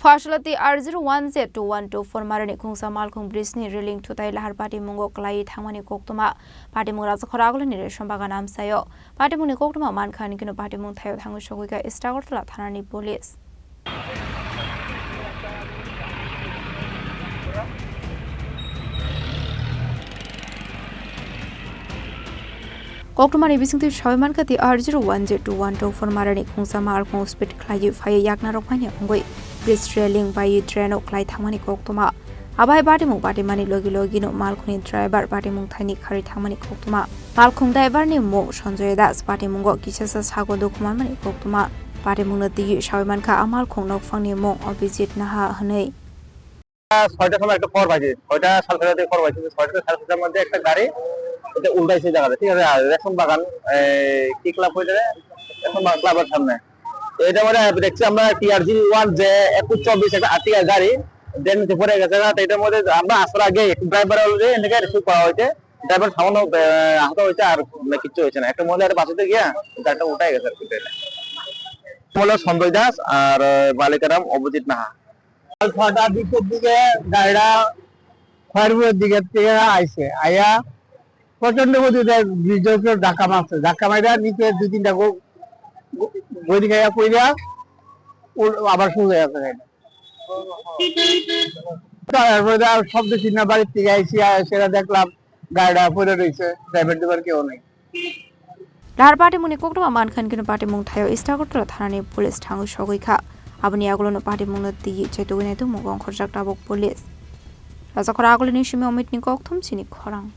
Phasalo TR01J-2124 Marini Khungsa Malkhung Brisni Riling Thutaiwi Lahar Patimungo Khlaiwi Thangmani Koktwma Patimung Rajakhor Agulini Resam Bagan Amchaio Patimungni Koktwma mankha honkheno Patimung Thaio Thangwi Sogwikha Agartala Thanani Police Koktwma ni bisingti shawi mankha TR01J-2124 Marini Khungsa Malkhung speed Khlaiwi Phaya yakna rokmani ongoi Bridge railing by Treno Khlai Thangmani Koktwma Abai Patimung Patimani Logi no Malkhung driver Patimung Thani Khari Thangmani Koktwma Malkhung driver ni Mo Sanjay Das Patimungo Kishasa Sago Dokumanmani Koktwma Patimung na Ti shawi mankha Malkhung nok phangni Mo Obijit Naha Hanei 6টার সময় একটা খবর পাইছি 6টা 7:30 খবর পাইছি 6টা 7:30 মধ্যে একটা গাড়ি এটা উল্টাইছে জায়গাটা ঠিক আছে আর রেশম বাগান কি ক্লাব হইছে রেশম বাগান ক্লাবের সামনে এটা মানে দেখছি আমরা TRG1J-2124 একটা আটিয়া গাড়ি দেন নিচে পড়ে গেছে না এটার মধ্যে আমরা আসার আগে ড্রাইভার অলরেডি এটাকে রিসিভ করা হয়েছে ড্রাইভার সামান্য আহত হয়েছে আর কিছু হয়েছে না একটা মহিলার বাসিতে গিয়া গাড়িটা উঠাই গেছে আর কি বলে সঞ্জয় দাস আর বালিকার নাম অভিজিৎ নাহা 6টার দিকে গাড়িটা খয়েরপুরের দিকে থেকে আইছে আয়া প্রচন্ড গতিতে ব্রিজের উপর ধাক্কা মারা নিচে 2-3টা গড়ি খাইয়া পড়িয়া আবার শুরু হয়ে গেছে তারপরে শব্দ চিহ্ন বাড়ির থেকে আইসি সেটা দেখলাম গাড়িটা পড়ে রয়েছে ড্রাইভার কেউ নেই Lahar Patimungo Koktwma mankha honkheno Patimung Thaio Agartala Thanani Police Thangwi Sogwikha Aboni Agulini Patimungni Ti Chetuginaitu Mugong Khorang Tabok Police Rajakhor Agulini Shimi Omitni Koktwma Chini Khorang